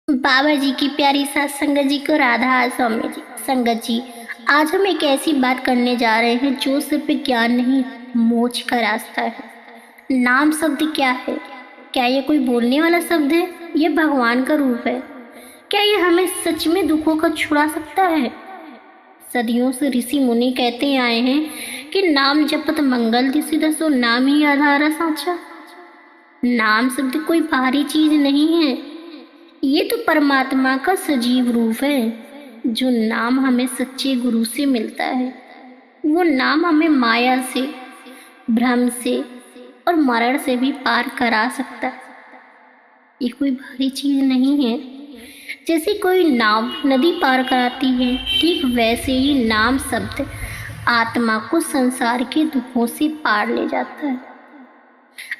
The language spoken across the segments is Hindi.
बाबा जी की प्यारी सास संगत जी को राधा स्वामी जी। संगत जी, आज हम एक ऐसी बात करने जा रहे हैं जो सिर्फ ज्ञान नहीं, मोक्ष का रास्ता है। नाम शब्द क्या है? क्या ये कोई बोलने वाला शब्द है? ये भगवान का रूप है। क्या ये हमें सच में दुखों का छुड़ा सकता है? सदियों से ऋषि मुनि कहते आए हैं कि नाम जपत मंगल दिसि दसो, नाम ही आधार साचा। नाम शब्द कोई बाहरी चीज नहीं है, ये तो परमात्मा का सजीव रूप है। जो नाम हमें सच्चे गुरु से मिलता है, वो नाम हमें माया से, भ्रम से और मरण से भी पार करा सकता है। ये कोई भारी चीज नहीं है। जैसे कोई नाव नदी पार कराती है, ठीक वैसे ही नाम शब्द आत्मा को संसार के दुखों से पार ले जाता है।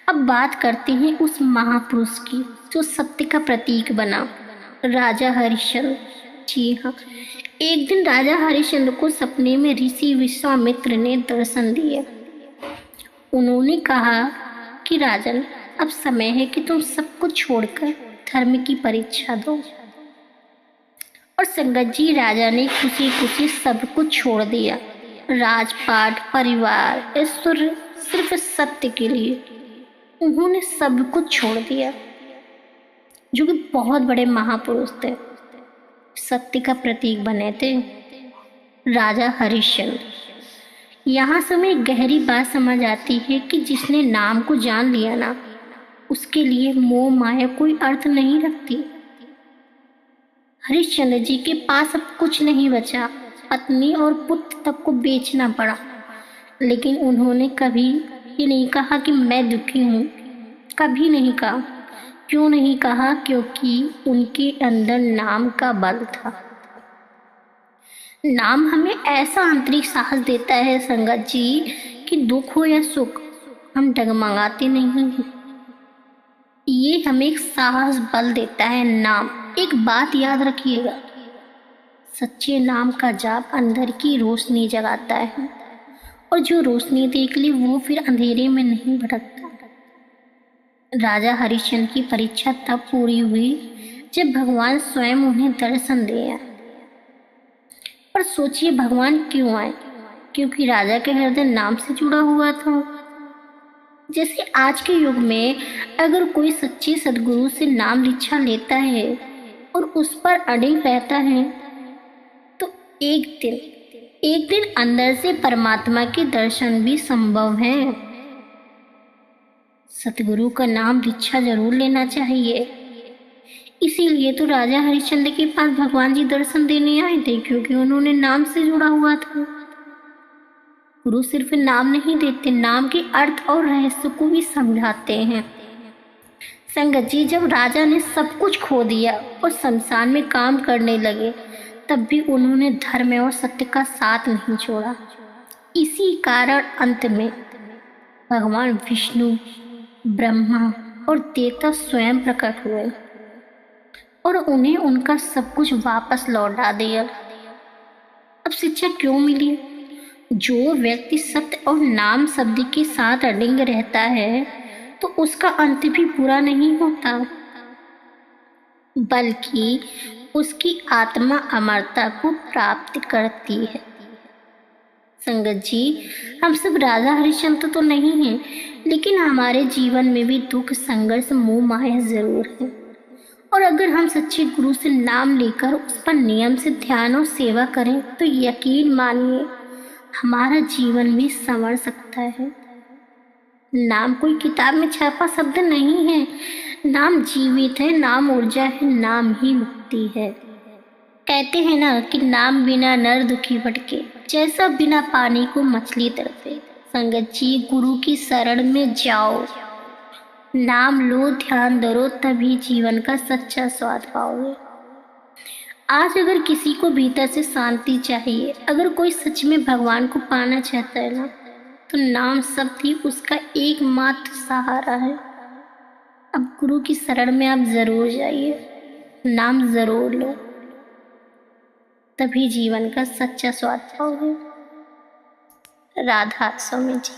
अब बात करते हैं उस महापुरुष की जो सत्य का प्रतीक बना, राजा हरिश्चंद्र। जी हाँ, एक दिन राजा हरिश्चंद्र को सपने में ऋषि विश्वामित्र ने दर्शन दिए। उन्होंने कहा कि राजन, अब समय है कि तुम सब कुछ छोड़कर धर्म की परीक्षा दो। और संगत जी, राजा ने खुशी खुशी सब कुछ छोड़ दिया, राजपाट, परिवार, ऐश्वर्य, सिर्फ सत्य के लिए उन्होंने सब कुछ छोड़ दिया। जो कि बहुत बड़े महापुरुष थे, सत्य का प्रतीक बने थे, राजा हरिश्चंद्र। यहाँ से हमें गहरी बात समझ आती है कि जिसने नाम को जान लिया ना, उसके लिए मोह माया कोई अर्थ नहीं रखती। हरिश्चंद्र जी के पास अब कुछ नहीं बचा, पत्नी और पुत्र तक को बेचना पड़ा, लेकिन उन्होंने कभी ये नहीं कहा कि मैं दुखी हूँ। कभी नहीं कहा। क्यों नहीं कहा? क्योंकि उनके अंदर नाम का बल था। नाम हमें ऐसा आंतरिक साहस देता है संगत जी कि दुख हो या सुख हम डगमगाते नहीं हैं। ये हमें एक साहस बल देता है नाम। एक बात याद रखिएगा, सच्चे नाम का जाप अंदर की रोशनी जगाता है, और जो रोशनी देख ली वो फिर अंधेरे में नहीं भटकता। राजा हरिश्चंद्र की परीक्षा तब पूरी हुई जब भगवान स्वयं उन्हें दर्शन दिया। पर सोचिए, भगवान क्यों आए? क्योंकि राजा के हृदय नाम से जुड़ा हुआ था। जैसे आज के युग में अगर कोई सच्चे सदगुरु से नाम दीक्षा लेता है और उस पर अडिग रहता है, तो एक दिन अंदर से परमात्मा के दर्शन भी संभव है। सतगुरु का नाम दीक्षा जरूर लेना चाहिए। इसीलिए तो राजा हरिश्चंद्र के पास भगवान जी दर्शन देने आए थे, क्योंकि उन्होंने नाम से जुड़ा हुआ था। गुरु सिर्फ नाम नहीं देते, नाम के अर्थ और रहस्य को भी समझाते हैं। संगत जी, जब राजा ने सब कुछ खो दिया और शमशान में काम करने लगे, तब भी उन्होंने धर्म और सत्य का साथ नहीं छोड़ा। इसी कारण अंत में भगवान विष्णु, ब्रह्मा और देवता स्वयं प्रकट हुए और उन्हें उनका सब कुछ वापस लौटा दिया। अब शिक्षा क्यों मिली? जो व्यक्ति सत्य और नाम शब्द के साथ अडिग रहता है, तो उसका अंत भी बुरा नहीं होता, बल्कि उसकी आत्मा अमरता को प्राप्त करती है। संगत जी, हम सब राजा हरिश्चंद्र तो नहीं हैं, लेकिन हमारे जीवन में भी दुख, संघर्ष, मोह माया जरूर है। और अगर हम सच्चे गुरु से नाम लेकर उस पर नियम से ध्यान और सेवा करें, तो यकीन मानिए हमारा जीवन भी संवर सकता है। नाम कोई किताब में छापा शब्द नहीं है, नाम जीवित है, नाम ऊर्जा है, नाम ही मुक्ति है। कहते हैं ना कि नाम बिना नर दुखी भटके, जैसा बिना पानी को मछली तड़पे। संगत जी, गुरु की शरण में जाओ, नाम लो, ध्यान धरो, तभी जीवन का सच्चा स्वाद पाओगे। आज अगर किसी को भीतर से शांति चाहिए, अगर कोई सच में भगवान को पाना चाहता है ना, तो नाम शब्द ही उसका एकमात्र सहारा है। अब गुरु की शरण में आप जरूर जाइए, नाम जरूर लो, तभी जीवन का सच्चा स्वाद पाओगे। राधा स्वामी जी।